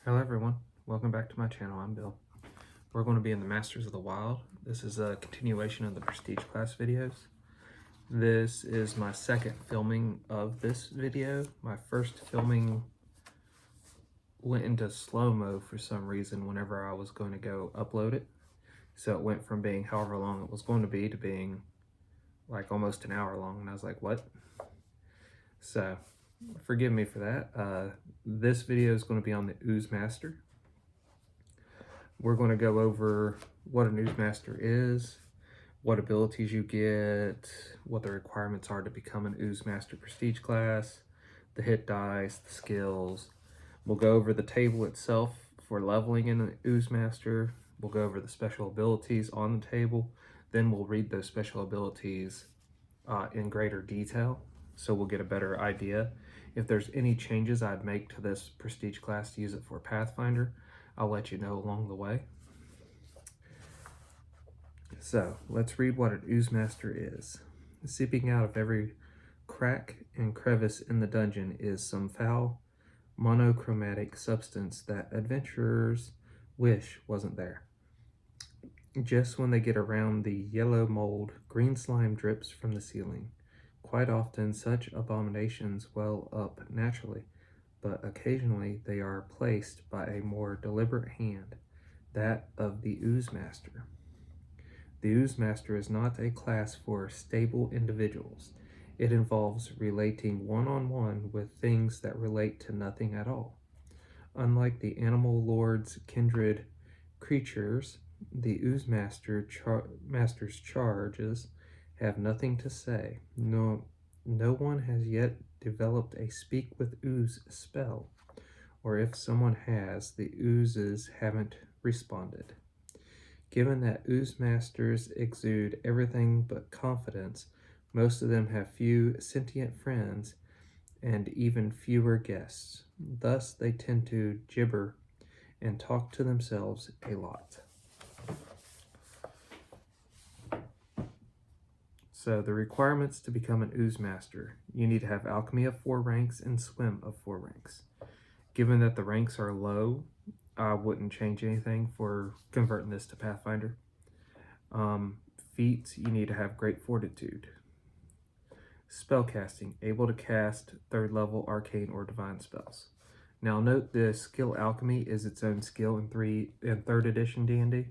Hello everyone, welcome back to my channel. I'm Bill. We're going to be in the Masters of the Wild. This is a continuation of the Prestige class videos. This is my second filming of this video. My first filming went into slow-mo for some reason whenever I was going to go upload it. So it went from being however long it was going to being like almost an hour long, and I was like, what? So forgive me for that. This video is going to be on the Ooze Master. We're going to go over what an Ooze Master is, what abilities you get, what the requirements are to become an Ooze Master Prestige class, the hit dice, the skills. We'll go over the table itself for leveling in an Ooze Master. We'll go over the special abilities on the table. Then we'll read those special abilities in greater detail, so we'll get a better idea. If there's any changes I'd make to this Prestige class to use it for Pathfinder, I'll let you know along the way. So, let's read what an Ooze Master is. Seeping out of every crack and crevice in the dungeon is some foul, monochromatic substance that adventurers wish wasn't there. Just when they get around the yellow mold, green slime drips from the ceiling. Quite often such abominations well up naturally, but occasionally they are placed by a more deliberate hand, that of the Ooze Master. The Ooze Master is not a class for stable individuals. It involves relating one-on-one with things that relate to nothing at all. Unlike the Animal Lord's kindred creatures, the Ooze Master's charges have nothing to say. No one has yet developed a speak with ooze spell, or if someone has, the oozes haven't responded. Given that Ooze Masters exude everything but confidence, most of them have few sentient friends and even fewer guests. Thus, they tend to gibber and talk to themselves a lot. So the requirements to become an Ooze Master: you need to have Alchemy of 4 ranks and Swim of 4 ranks. Given that the ranks are low, I wouldn't change anything for converting this to Pathfinder. Feats, you need to have Great Fortitude. Spellcasting, able to cast 3rd level arcane or divine spells. Now note this skill Alchemy is its own skill in 3rd edition D&D.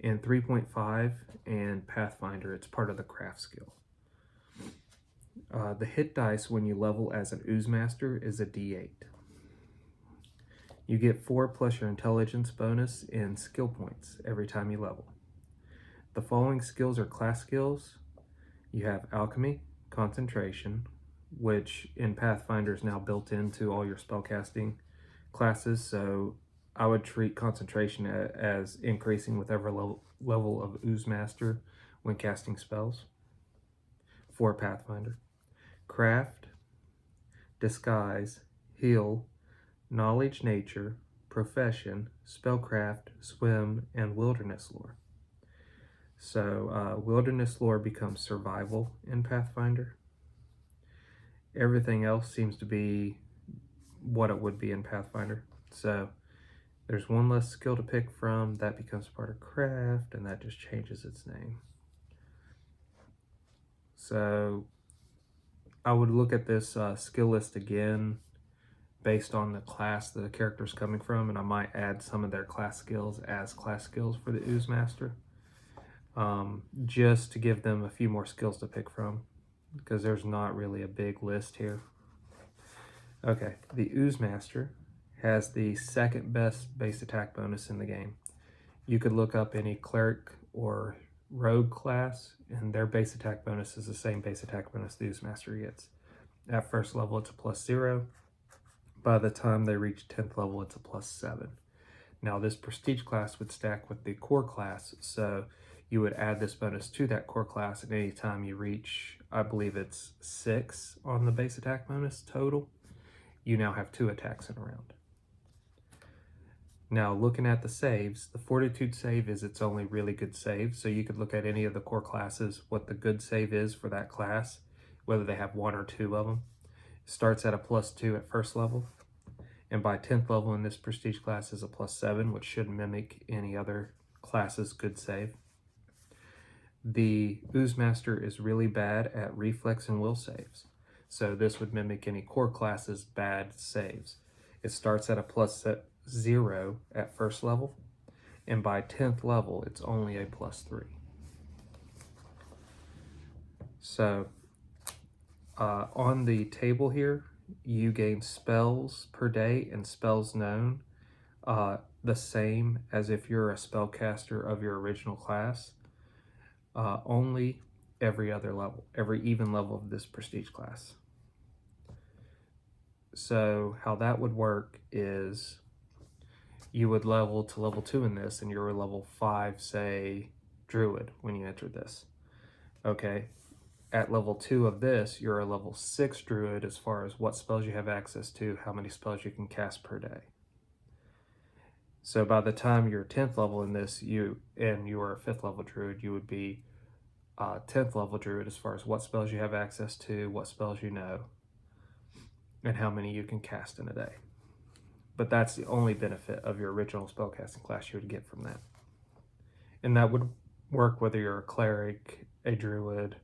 In 3.5 and Pathfinder, it's part of the craft skill. The hit dice when you level as an Ooze Master is a D8. You get 4 plus your intelligence bonus in skill points every time you level. The following skills are class skills. You have Alchemy, Concentration, which in Pathfinder is now built into all your spellcasting classes, so I would treat Concentration as increasing with every level of Ooze Master when casting spells for Pathfinder. Craft, Disguise, Heal, Knowledge Nature, Profession, Spellcraft, Swim, and Wilderness Lore. So Wilderness Lore becomes Survival in Pathfinder. Everything else seems to be what it would be in Pathfinder. So there's one less skill to pick from, that becomes part of Craft, and that just changes its name. So I would look at this skill list again based on the class the character's coming from, and I might add some of their class skills as class skills for the Ooze Master, just to give them a few more skills to pick from, because there's not really a big list here. Okay, the Ooze Master has the 2nd best base attack bonus in the game. You could look up any cleric or rogue class, and their base attack bonus is the same base attack bonus the Ooze Master gets. At 1st level, it's a +0. By the time they reach 10th level, it's a +7. Now, this Prestige class would stack with the core class, so you would add this bonus to that core class at any time you reach, I believe it's 6 on the base attack bonus total. You now have 2 attacks in a round. Now, looking at the saves, the Fortitude save is its only really good save, so you could look at any of the core classes, what the good save is for that class, whether they have 1 or 2 of them. It starts at a +2 at 1st level. And by 10th level in this prestige class is a +7, which should mimic any other class's good save. The Ooze Master is really bad at reflex and will saves. So this would mimic any core class's bad saves. It starts at a +0 at first level, and by 10th level, it's only a +3. So on the table here, you gain spells per day and spells known the same as if you're a spellcaster of your original class, only every other level, every even level of this prestige class. So how that would work is you would level to level 2 in this, and you're a level 5, say, druid when you enter this. Okay, at level 2 of this, you're a level 6 druid as far as what spells you have access to, how many spells you can cast per day. So by the time you're 10th level in this, you are a 5th level druid, you would be 10th level druid as far as what spells you have access to, what spells you know, and how many you can cast in a day. But that's the only benefit of your original spellcasting class you would get from that. And that would work whether you're a cleric, a druid,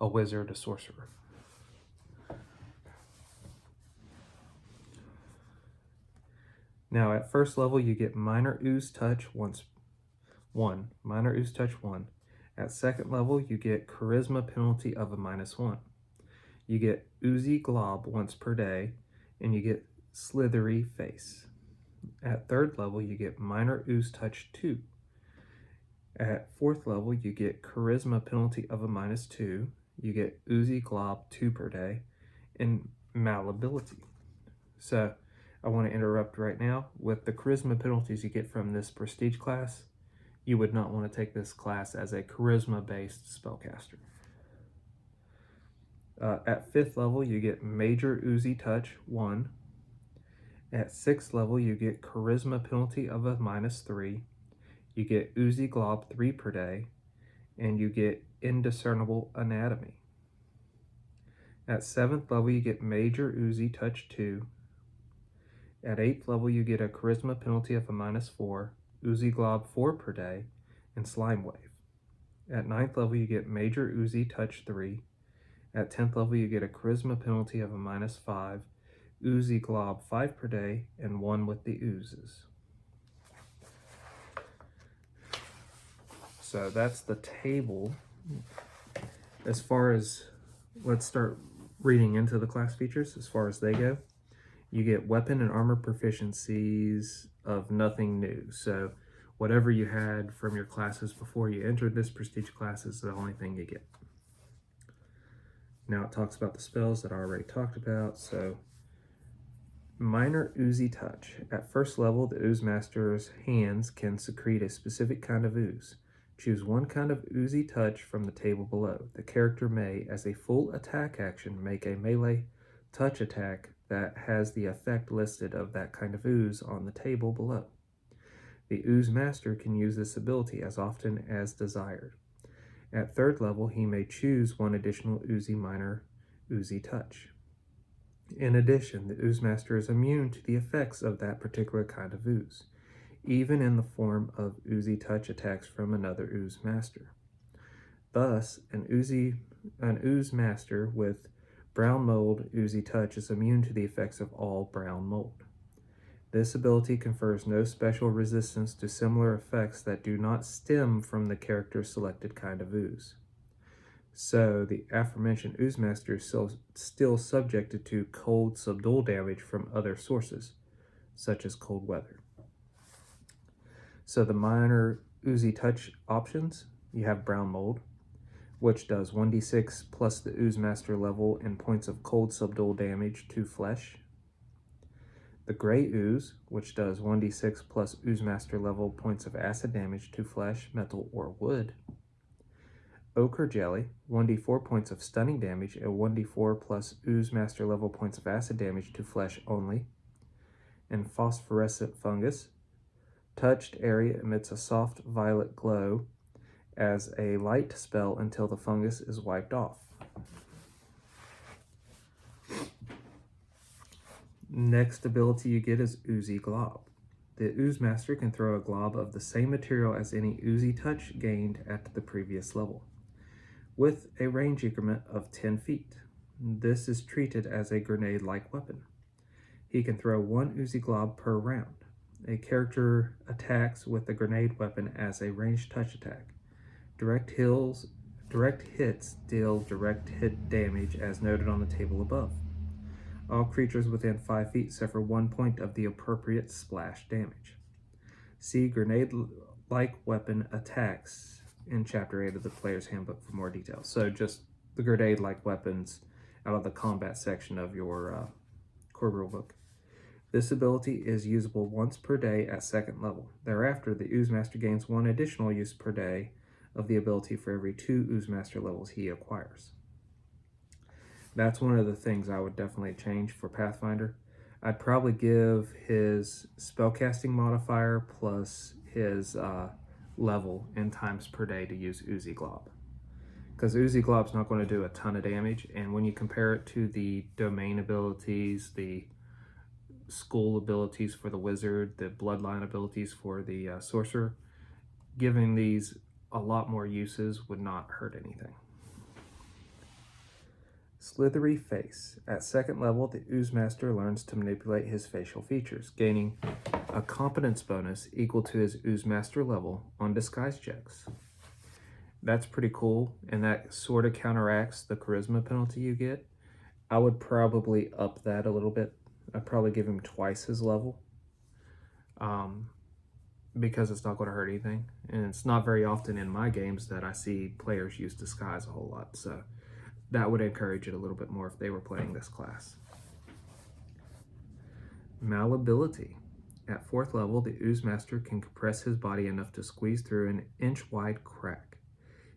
a wizard, a sorcerer. Now at first level you get minor ooze touch minor ooze touch 1. At second level you get charisma penalty of a -1. You get oozy glob once per day, and you get slithery face. At third level you get minor ooze touch 2. At fourth level you get charisma penalty of a -2. You get oozy glob 2 per day, and malleability. So I want to interrupt right now. With the charisma penalties you get from this prestige class, you would not want to take this class as a charisma-based spellcaster. At 5th level, you get Major Oozy Touch 1. At 6th level, you get Charisma penalty of a -3. You get Oozy Glob 3 per day, and you get Indiscernible Anatomy. At 7th level, you get Major Oozy Touch 2. At 8th level, you get a Charisma penalty of a -4, Oozy Glob 4 per day, and Slime Wave. At 9th level, you get Major Oozy Touch 3. At 10th level, you get a charisma penalty of a -5, oozy glob 5 per day, and 1 with the oozes. So that's the table. As far as, let's start reading into the class features as far as they go. You get weapon and armor proficiencies of nothing new. So whatever you had from your classes before you entered this prestige class is the only thing you get. Now it talks about the spells that I already talked about. So minor oozy touch. At first level, the Ooze Master's hands can secrete a specific kind of ooze. Choose one kind of oozy touch from the table below. The character may, as a full attack action, make a melee touch attack that has the effect listed of that kind of ooze on the table below. The Ooze Master can use this ability as often as desired. At third level, he may choose one additional minor oozy touch. In addition, the Ooze Master is immune to the effects of that particular kind of ooze, even in the form of oozy touch attacks from another Ooze Master. Thus, an Ooze Master with brown mold oozy touch is immune to the effects of all brown mold. This ability confers no special resistance to similar effects that do not stem from the character's selected kind of ooze. So the aforementioned Ooze Master is still subjected to cold subdual damage from other sources, such as cold weather. So the minor oozy touch options, you have brown mold, which does 1d6 plus the Ooze Master level and points of cold subdual damage to flesh. The Gray Ooze, which does 1d6 plus Ooze Master level points of acid damage to flesh, metal, or wood. Ochre Jelly, 1d4 points of stunning damage and 1d4 plus Ooze Master level points of acid damage to flesh only. And Phosphorescent Fungus, touched area emits a soft violet glow as a light spell until the fungus is wiped off. Next ability you get is Oozy Glob. The Ooze Master can throw a glob of the same material as any Oozy touch gained at the previous level, with a range increment of 10 feet. This is treated as a grenade-like weapon. He can throw one Oozy Glob per round. A character attacks with the grenade weapon as a ranged touch attack. Direct hits deal direct hit damage as noted on the table above. All creatures within 5 feet suffer 1 point of the appropriate splash damage. See grenade-like weapon attacks in Chapter 8 of the Player's Handbook for more details. So just the grenade-like weapons out of the combat section of your core rulebook. This ability is usable once per day at 2nd level. Thereafter, the Ooze Master gains 1 additional use per day of the ability for every 2 Ooze Master levels he acquires. That's one of the things I would definitely change for Pathfinder. I'd probably give his spellcasting modifier plus his level in times per day to use Oozy Glob. Because Oozy Glob's not going to do a ton of damage, and when you compare it to the domain abilities, the school abilities for the wizard, the bloodline abilities for the sorcerer, giving these a lot more uses would not hurt anything. Slithery Face. At 2nd level, the Ooze Master learns to manipulate his facial features, gaining a competence bonus equal to his Ooze Master level on disguise checks. That's pretty cool, and that sort of counteracts the charisma penalty you get. I would probably up that a little bit. I'd probably give him twice his level, because it's not going to hurt anything. And it's not very often in my games that I see players use disguise a whole lot, so that would encourage it a little bit more if they were playing this class. Malleability. At 4th level, the Ooze Master can compress his body enough to squeeze through an inch-wide crack.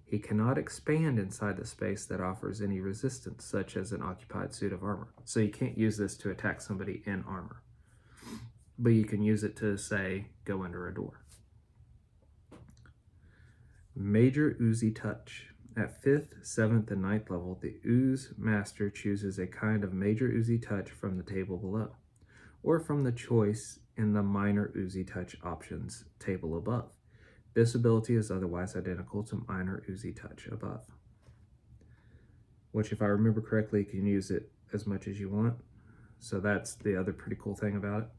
He cannot expand inside the space that offers any resistance, such as an occupied suit of armor. So you can't use this to attack somebody in armor. But you can use it to, say, go under a door. Major Oozy Touch. At 5th, 7th, and 9th level, the Ooze Master chooses a kind of Major Oozy Touch from the table below, or from the choice in the Minor Oozy Touch options table above. This ability is otherwise identical to Minor Oozy Touch above, which, if I remember correctly, you can use it as much as you want. So that's the other pretty cool thing about it.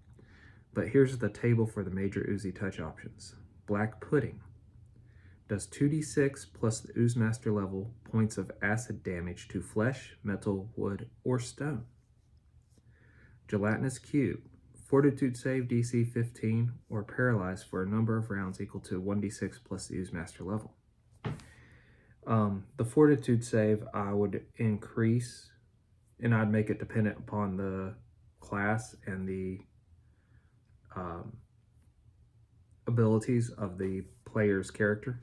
But here's the table for the Major Oozy Touch options. Black Pudding does 2d6 plus the Ooze Master level points of acid damage to flesh, metal, wood, or stone. Gelatinous Cube. Fortitude save DC 15 or paralyzed for a number of rounds equal to 1d6 plus the Ooze Master level. The Fortitude save I would increase, and I'd make it dependent upon the class and the abilities of the player's character.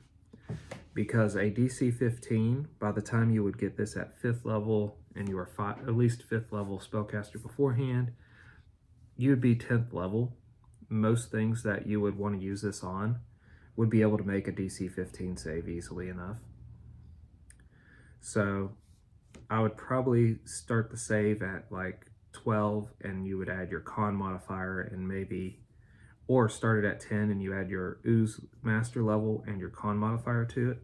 Because a DC 15, by the time you would get this at 5th level, and you are at least 5th level spellcaster beforehand, you would be 10th level. Most things that you would want to use this on would be able to make a DC 15 save easily enough. So I would probably start the save at like 12, and you would add your con modifier, and maybe, or start it at 10 and you add your Ooze Master level and your con modifier to it.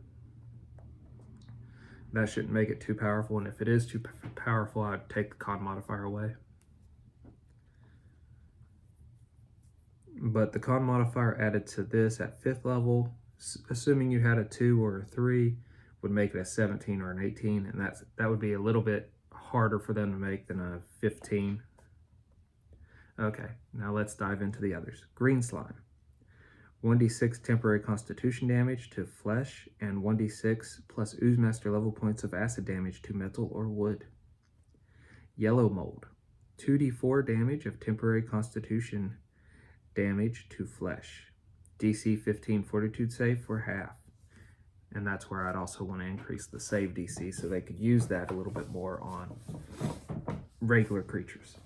That shouldn't make it too powerful, and if it is too powerful, I'd take the con modifier away. But the con modifier added to this at 5th level, assuming you had a 2 or a 3, would make it a 17 or an 18, and that would be a little bit harder for them to make than a 15. Okay, now let's dive into the others. Green Slime. 1d6 temporary constitution damage to flesh, and 1d6 plus Ooze Master level points of acid damage to metal or wood. Yellow Mold. 2d4 damage of temporary constitution damage to flesh. DC 15 fortitude save for half. And that's where I'd also want to increase the save DC so they could use that a little bit more on regular creatures.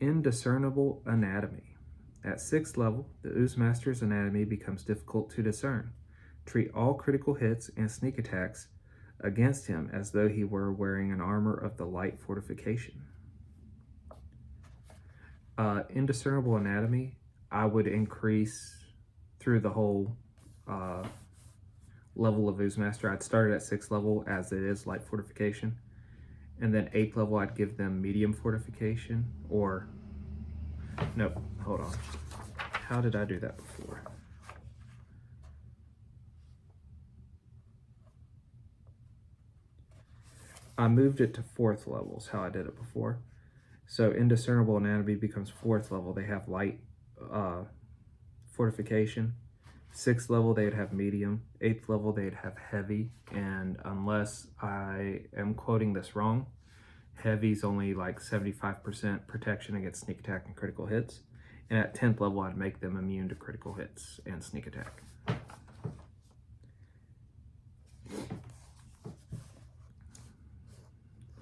Indiscernible Anatomy. At 6th level, the Ooze Master's anatomy becomes difficult to discern. Treat all critical hits and sneak attacks against him as though he were wearing an armor of the light fortification. Indiscernible anatomy, I would increase through the whole level of Ooze Master. I'd start at 6th level as it is light fortification, and then 8th level I'd give them medium fortification, or nope, hold on. How did I do that before? I moved it to 4th level is how I did it before. So indiscernible anatomy becomes 4th level. They have light fortification. 6th level they'd have medium. 8th level they'd have heavy. And unless I am quoting this wrong, heavy's only like 75% protection against sneak attack and critical hits. And at 10th level I'd make them immune to critical hits and sneak attack.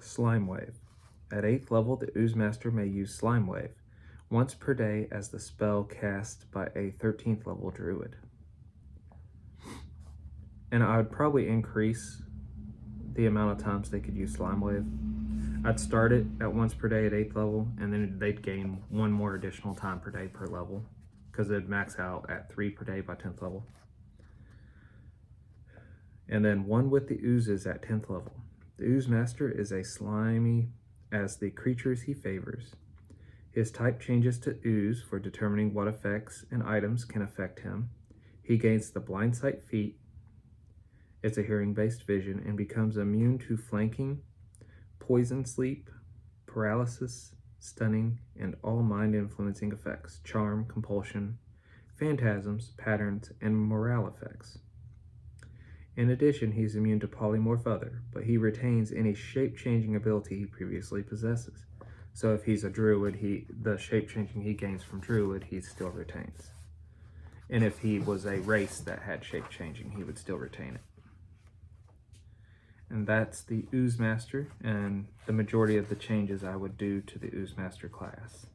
Slime Wave. At 8th level, the Ooze Master may use Slime Wave once per day as the spell cast by a 13th level druid. And I would probably increase the amount of times they could use Slime Wave. I'd start it at once per day at 8th level, and then they'd gain one more additional time per day per level, because it'd max out at 3 per day by 10th level. And then one with the oozes at 10th level. The Ooze Master is a slimy as the creatures he favors. His type changes to ooze for determining what effects and items can affect him. He gains the blind sight feat. It's a hearing-based vision and becomes immune to flanking, poison sleep, paralysis, stunning, and all mind-influencing effects, charm, compulsion, phantasms, patterns, and morale effects. In addition, he's immune to polymorph other, but he retains any shape-changing ability he previously possesses. So if he's a druid, the shape-changing he gains from druid, he still retains. And if he was a race that had shape-changing, he would still retain it. And that's the Ooze Master, and the majority of the changes I would do to the Ooze Master class.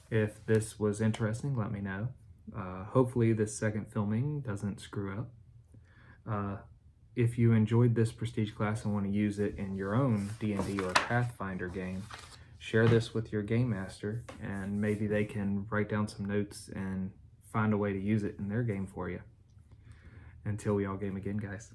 If this was interesting, let me know. Hopefully this second filming doesn't screw up. If you enjoyed this prestige class and want to use it in your own D&D or Pathfinder game, share this with your game master, and maybe they can write down some notes and find a way to use it in their game for you. Until we all game again, guys.